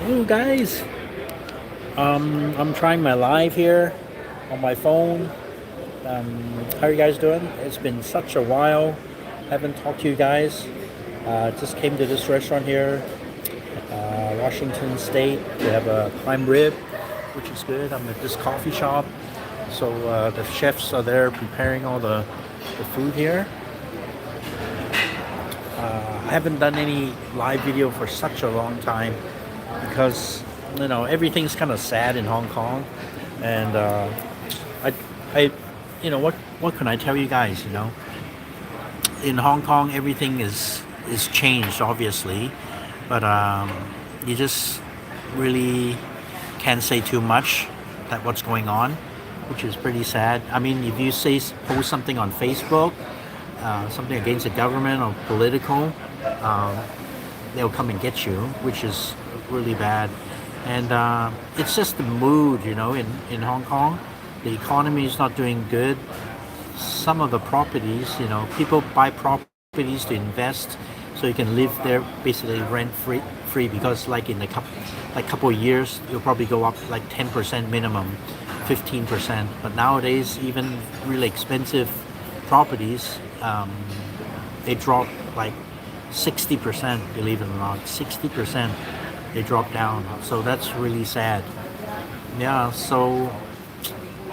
Hello guys. I'm trying my live here on my phone. How are you guys doing? It's been such a while. Haven't talked to you guys. Just came to this restaurant here, Washington State. We have a prime rib, which is good. I'm at this coffee shop. So the chefs are there preparing all the food here. I haven't done any live video for such a long time because everything's kind of sad in Hong Kong, and I, I, what can I tell you guys? In Hong Kong everything is changed obviously, but you just really can't say too much that what's going on, which is pretty sad. I mean, if you post something on Facebook, something against the government or political, they'll come and get you, which is really bad. And it's just the mood, in Hong Kong. The economy is not doing good. Some of the properties, people buy properties to invest so you can live there basically rent free because like in a couple of years you'll probably go up like 10% minimum, 15%. But nowadays even really expensive properties, they drop like 60%, believe it or not, 60% they drop down. So that's really sad. Yeah, so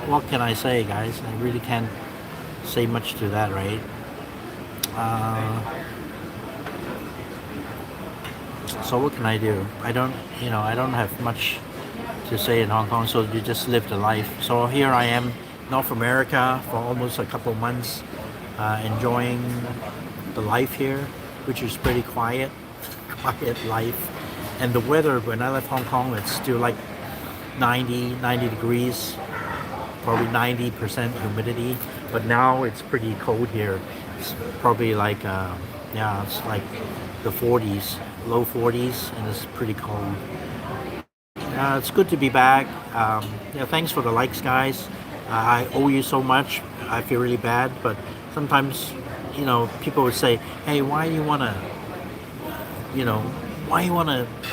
what can I say, guys? I really can't say much to that, right? So what can I do? I don't have much to say in Hong Kong, so you just live the life. So here I am, North America, for almost a couple months, enjoying the life here, which is pretty quiet life. And the weather, when I left Hong Kong, it's still like 90 degrees, probably 90% humidity. But now it's pretty cold here. It's probably like, it's like the 40s, low 40s, and it's pretty cold. It's good to be back. Thanks for the likes, guys. I owe you so much. I feel really bad, but sometimes, people would say, hey, why do you want to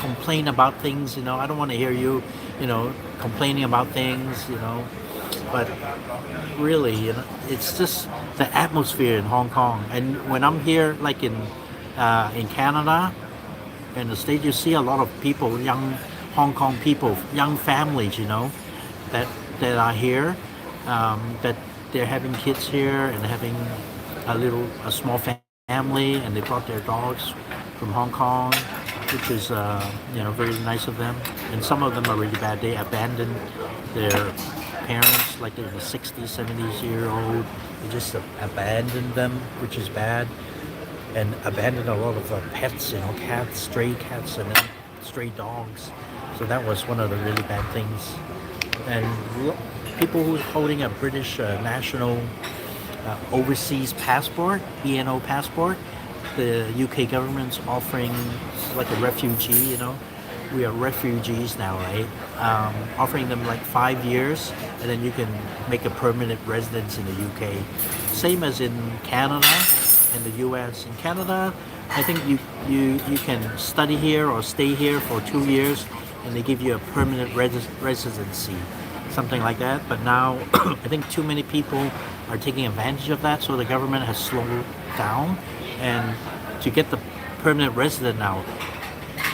complain about things? I don't want to hear you, complaining about things, but really, it's just the atmosphere in Hong Kong. And when I'm here, like in Canada, in the States, you see a lot of people, young Hong Kong people, young families, that are here, that they're having kids here and having a small family, and they brought their dogs from Hong Kong, which is very nice of them. And some of them are really bad. They abandoned their parents, like they're 60, 70-year-old. They just abandoned them, which is bad, and abandoned a lot of pets, cats, stray cats, and then stray dogs. So that was one of the really bad things. And people who's holding a British national overseas passport, BNO passport, the UK government's offering like a refugee, we are refugees now, right? Offering them like 5 years, and then you can make a permanent residence in the UK. Same as in Canada and the US. In Canada, I think you can study here or stay here for 2 years, and they give you a permanent residency, something like that. But now I think too many people are taking advantage of that, so the government has slowed down. And to get the permanent resident now,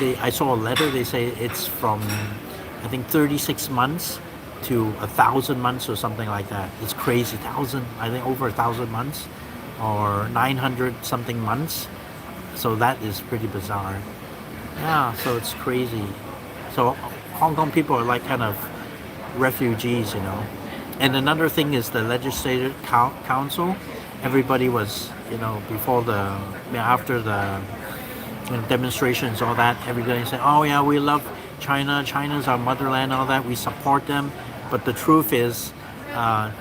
I saw a letter, they say it's from I think 36 months to 1,000 months or something like that. It's crazy. I think over 1,000 months or 900 something months. So that is pretty bizarre. Yeah, so it's crazy. So Hong Kong people are like kind of refugees, And another thing is the legislative council. Everybody was, before after the demonstrations, all that, everybody said, oh yeah, we love China. China's our motherland, all that. We support them. But the truth is, none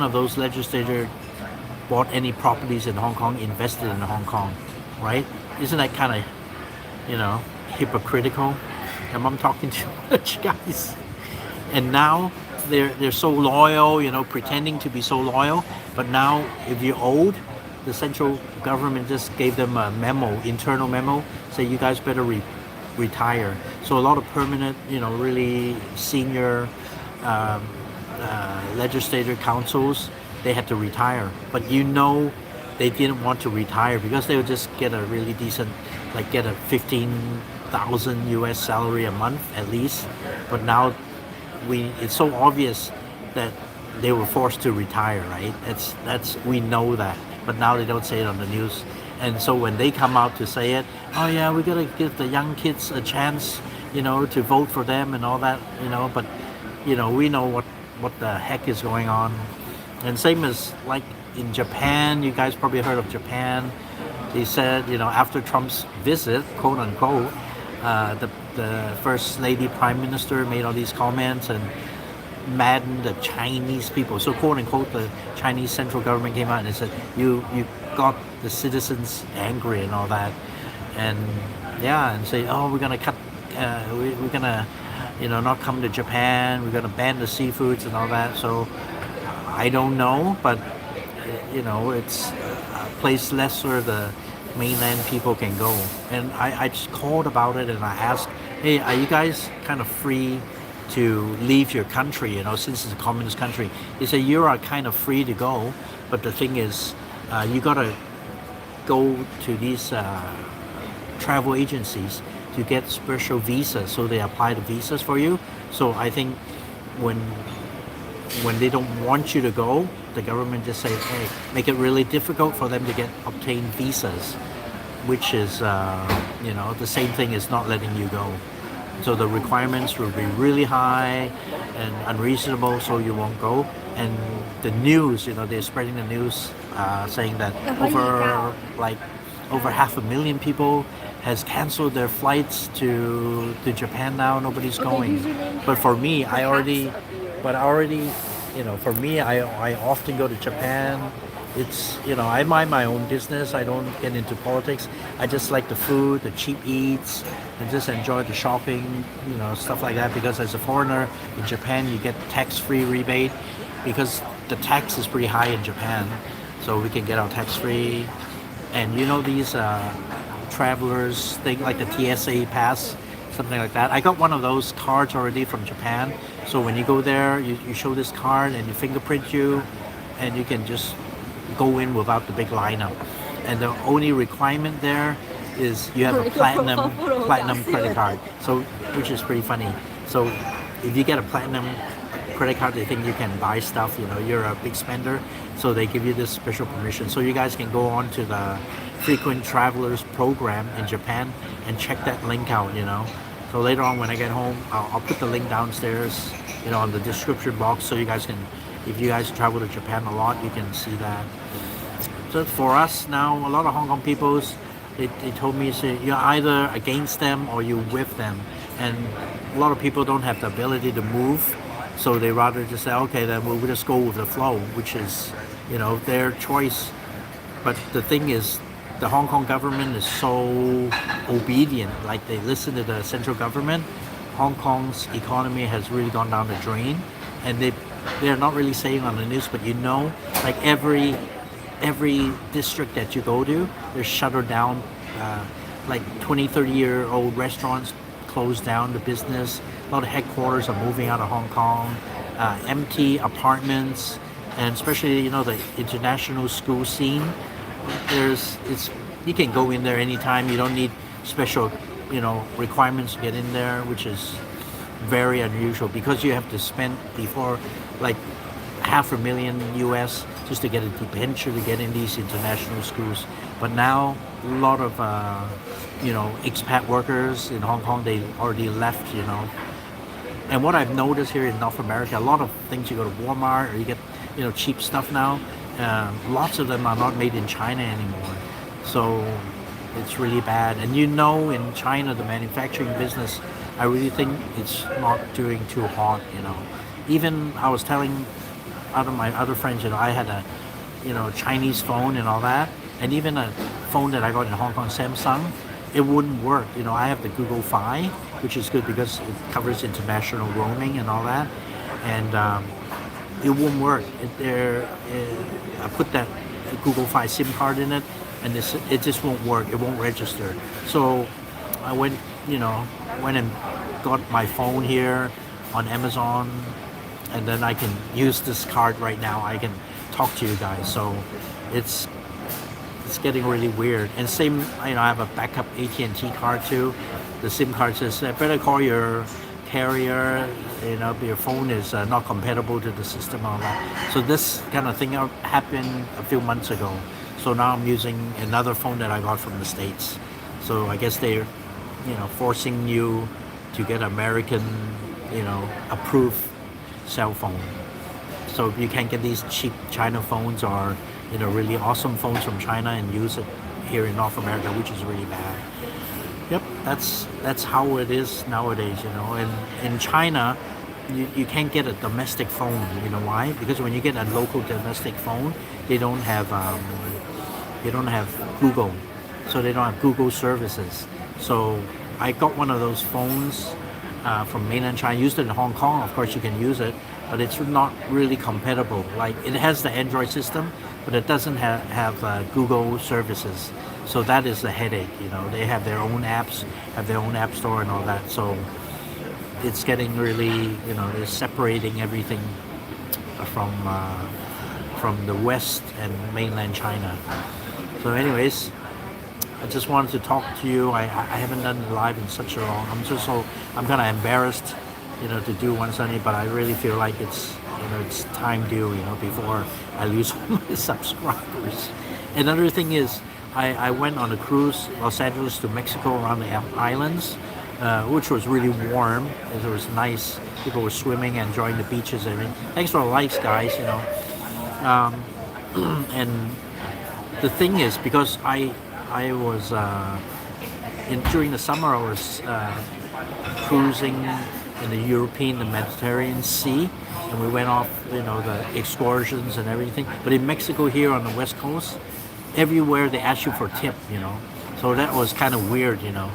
of those legislators bought any properties in Hong Kong, invested in Hong Kong, right? Isn't that kind of, hypocritical? I'm talking too much, guys. And now they're so loyal, pretending to be so loyal. But now, if you're old, the central government just gave them a memo, internal memo, say you guys better retire. So a lot of permanent, really senior legislative councils, they had to retire. But they didn't want to retire because they would just get a really decent, like get a 15,000 US salary a month at least. But now it's so obvious that they were forced to retire, right? We know that. But now they don't say it on the news. And so when they come out to say it, oh yeah, we gotta give the young kids a chance, to vote for them and all that, but we know what the heck is going on. And same as like in Japan, you guys probably heard of Japan. They said, after Trump's visit, quote unquote, the first lady prime minister made all these comments and maddened the Chinese people. So quote unquote, the Chinese central government came out and said, you got the citizens angry and all that. And and say, oh, we're gonna cut, we're gonna, not come to Japan. We're gonna ban the seafoods and all that. So I don't know, but it's a place less where the mainland people can go. And I just called about it and I asked, hey, are you guys kind of free to leave your country, since it's a communist country? They say you are kind of free to go, but the thing is, you gotta go to these travel agencies to get special visas, so they apply the visas for you. So I think when they don't want you to go, the government just say, hey, make it really difficult for them to obtain visas, which is the same thing as not letting you go. So the requirements will be really high and unreasonable, so you won't go. And the news, they're spreading the news saying that over 500,000 people has canceled their flights to Japan now. Nobody's going. But for me, I often go to Japan. It's, I mind my own business. I don't get into politics. I just like the food, the cheap eats, and just enjoy the shopping, stuff like that. Because as a foreigner in Japan, you get tax-free rebate because the tax is pretty high in Japan. So we can get our tax-free. And these travelers thing like the TSA pass, something like that. I got one of those cards already from Japan. So when you go there, you show this card and you fingerprint you, and you can just go in without the big lineup. And the only requirement there is you have a platinum credit card. So which is pretty funny. So if you get a platinum credit card, they think you can buy stuff, you're a big spender. So they give you this special permission. So you guys can go on to the frequent travelers program in Japan and check that link out, So later on when I get home, I'll put the link downstairs, on the description box, so you guys can, if you guys travel to Japan a lot, you can see that. So for us now, a lot of Hong Kong people, they told me, say, you're either against them or you're with them. And a lot of people don't have the ability to move, so they rather just say, okay, then we'll just go with the flow, which is, their choice. But the thing is, the Hong Kong government is so obedient, like they listen to the central government. Hong Kong's economy has really gone down the drain, and they're not really saying on the news, but like every district that you go to, they're shuttered down, like 20-30-year-old restaurants closed down the business. A lot of headquarters are moving out of Hong Kong, empty apartments, and especially the international school scene. You can go in there anytime. You don't need special requirements to get in there, which is very unusual because you have to spend before like $500,000 US just to get a debenture to get in these international schools. But now a lot of expat workers in Hong Kong, they already left. And what I've noticed here in North America, a lot of things, you go to Walmart or you get cheap stuff now, lots of them are not made in China anymore. So it's really bad. And in China, the manufacturing business, I really think it's not doing too hot. Even I was telling out of my other friends, I had a Chinese phone and all that, and even a phone that I got in Hong Kong, Samsung, it wouldn't work. I have the Google Fi, which is good because it covers international roaming and all that, and it won't work. I put that Google Fi SIM card in it, and it just won't work. It won't register. So I went you know, went and got my phone here on Amazon, and then I can use this card right now. I can talk to you guys. So it's it's getting really weird. And same, you know, I have a backup AT&T card too. The SIM card says, better call your carrier. You know, your phone is not compatible to the system and all that. So this kind of thing happened a few months ago. So now I'm using another phone that I got from the States. So I guess they're, you know, forcing you to get American, you know, approved cell phone. So you can get these cheap China phones or, you know, really awesome phones from China and use it here in North America, which is really bad. Yep, that's how it is nowadays, you know. And in China, you can't get a domestic phone. You know why? Because when you get a local domestic phone, they don't have Google, so they don't have Google services. So I got one of those phones from mainland China. Used it in Hong Kong. Of course, you can use it, but it's not really compatible. Like it has the Android system, but it doesn't have Google services. So that is the headache. You know, they have their own apps, have their own app store and all that. So it's getting really, you know, they're separating everything from the West and mainland China. So anyways, I just wanted to talk to you. I haven't done it live in such a long. I'm kind of embarrassed, you know, to do one Sunday, but I really feel like it's, you know, it's time due, you know, before I lose all my subscribers. Another thing is, I went on a cruise, Los Angeles to Mexico, around the islands, which was really warm. It was nice. People were swimming, enjoying the beaches and everything. Thanks for the likes, guys, you know. And the thing is, because I was during the summer, I was cruising in the European, the Mediterranean Sea, and we went off, you know, the excursions and everything. But in Mexico, here on the West Coast, everywhere they ask you for tip, you know. So that was kind of weird, you know.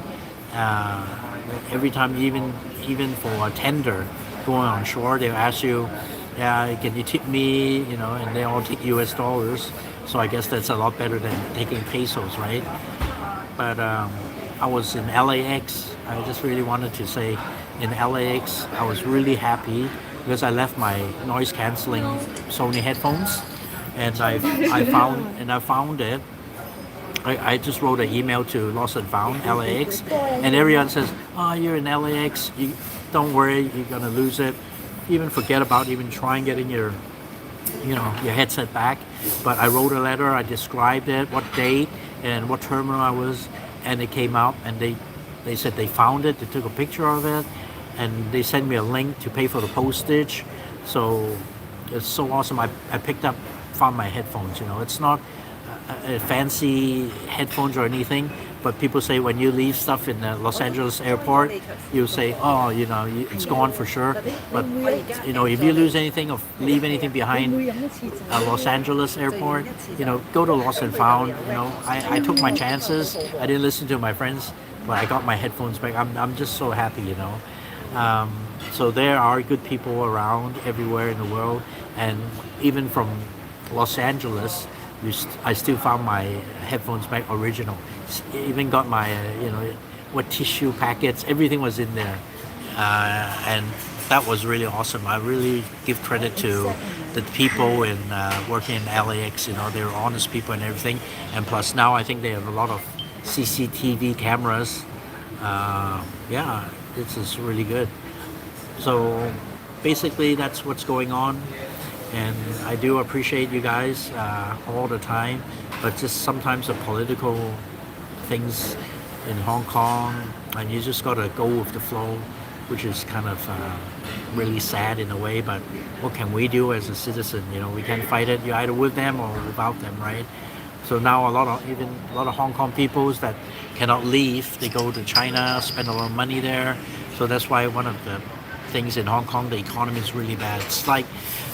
Every time, even for a tender going on shore, they'll ask you, yeah, can you tip me, you know, and they all take US dollars. So I guess that's a lot better than taking pesos, right? But I was in LAX. I just really wanted to say, in LAX, I was really happy because I left my noise canceling Sony headphones, and I found it. I just wrote an email to Lost and Found LAX, and everyone says, "Oh, you're in LAX. Don't worry, you're gonna lose it. Even forget about even trying getting your headset back." But I wrote a letter. I described it, what date and what terminal I was, and it came out, and they said they found it. They took a picture of it, and they sent me a link to pay for the postage. So it's so awesome. I found my headphones. You know, it's not fancy headphones or anything, but people say when you leave stuff in the Los Angeles airport, you say, oh, you know, it's gone for sure. But you know, if you lose anything or leave anything behind Los Angeles airport, you know, go to Lost and Found. You know, I took my chances. I didn't listen to my friends, but I got my headphones back. I'm just so happy, you know. So there are good people around everywhere in the world, and even from Los Angeles, I still found my headphones back original. Even got my, you know, what tissue packets, everything was in there. And that was really awesome. I really give credit to the people in working in LAX, you know, they're honest people and everything. And plus now I think they have a lot of CCTV cameras. Yeah, this is really good. So basically that's what's going on. And I do appreciate you guys all the time, but just sometimes the political things in Hong Kong, and you just gotta go with the flow, which is kind of really sad in a way. But what can we do as a citizen? You know, we can't fight it. You're either with them or without them, right? So now a lot of Hong Kong peoples that cannot leave, they go to China, spend a lot of money there. So that's why one of the things in Hong Kong, the economy is really bad. It's like,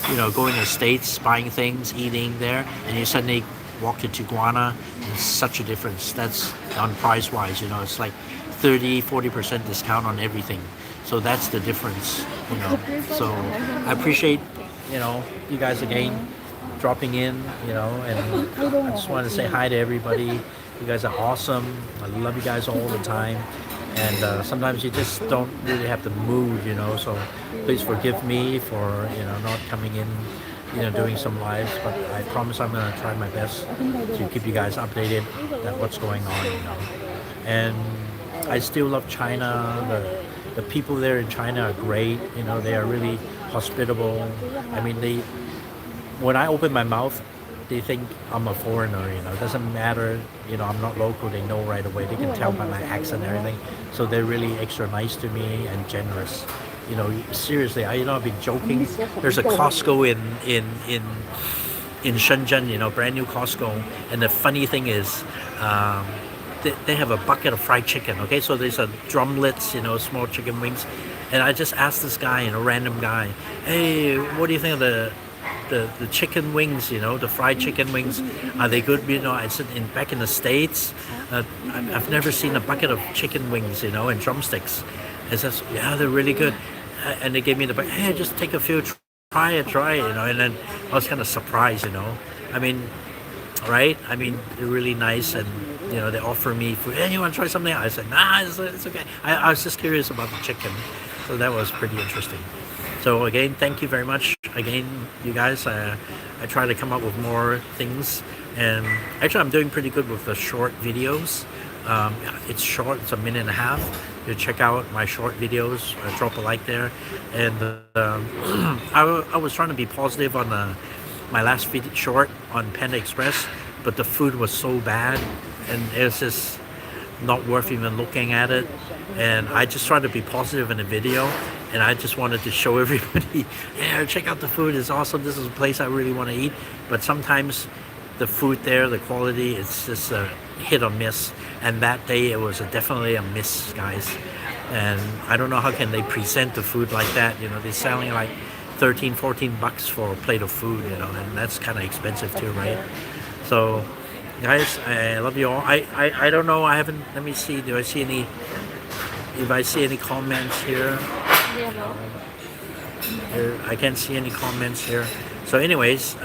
you know, going to the States, buying things, eating there, and you suddenly walk to Tijuana. It's such a difference. That's on price wise, you know, it's like 30-40% discount on everything. So that's the difference, you know. So I appreciate, you know, you guys again dropping in, you know, and I just want to say hi to everybody. You guys are awesome. I love you guys all the time. and sometimes you just don't really have the mood, you know. So please forgive me for not coming in, doing some lives, but I promise I'm gonna try my best to keep you guys updated that what's going on, And I still love China. The people there in China are great. They are really hospitable. I mean, when I open my mouth, they think I'm a foreigner. It doesn't matter. I'm not local. They know right away. They can tell by my accent and everything. So they're really extra nice to me and generous. Seriously, I've been joking. There's a Costco in Shenzhen. Brand new Costco. And the funny thing is, they have a bucket of fried chicken. Okay, so there's a drumlets, small chicken wings. And I just asked this guy, a random guy, hey, what do you think of the chicken wings, the fried chicken wings? Are they good? I said, back in the States, I've never seen a bucket of chicken wings, and drumsticks. And says, yeah, they're really good. And they gave me the bucket. Hey, just take a few, try it, and then I was kind of surprised, I mean, right? I mean, they're really nice, and they offer me food. Hey, you want to try something? I said, nah, it's okay. I was just curious about the chicken, so that was pretty interesting. So again, thank you very much. Again, you guys, I try to come up with more things, and actually I'm doing pretty good with the short videos. It's short, it's a minute and a half. You check out my short videos, drop a like there. And I was trying to be positive on my last short on Panda Express, but the food was so bad, and it's just not worth even looking at it. And I just tried to be positive in the video, and I just wanted to show everybody, yeah, check out the food, it's awesome, this is a place I really want to eat. But sometimes the food there, the quality, it's just a hit or miss, and that day it was definitely a miss, guys. And I don't know how can they present the food like that. They're selling like 13-14 bucks for a plate of food, and that's kind of expensive too, right? So guys, I love you all. I don't know, I haven't, let me see, if I see any comments here. I can't see any comments here. So anyways,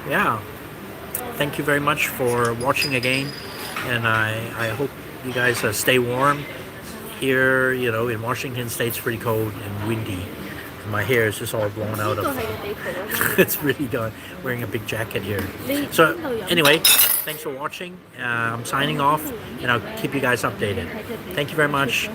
yeah, thank you very much for watching again, and I hope you guys stay warm. Here, in Washington State, it's pretty cold and windy. My hair is just all blown out of it's really gone. Wearing a big jacket here. So anyway, thanks for watching. I'm signing off, and I'll keep you guys updated. Thank you very much.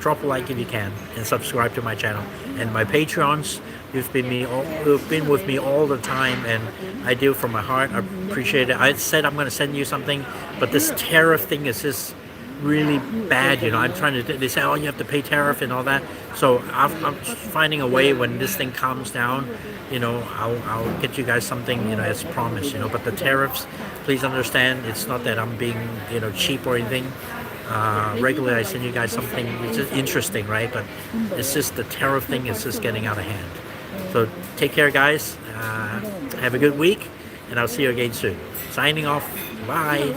Drop a like if you can, and subscribe to my channel. And my Patreons, you've been with me all the time, and I do from my heart. I appreciate it. I said I'm going to send you something, but this tariff thing is just really bad. I'm trying to, they say, oh, you have to pay tariff and all that. So I'm finding a way when this thing calms down, I'll get you guys something, as promised, but the tariffs, please understand, it's not that I'm being, cheap or anything. Regularly I send you guys something, it's just interesting, right? But it's just the tariff thing is just getting out of hand. So take care, guys. Have a good week, and I'll see you again soon. Signing off. Bye.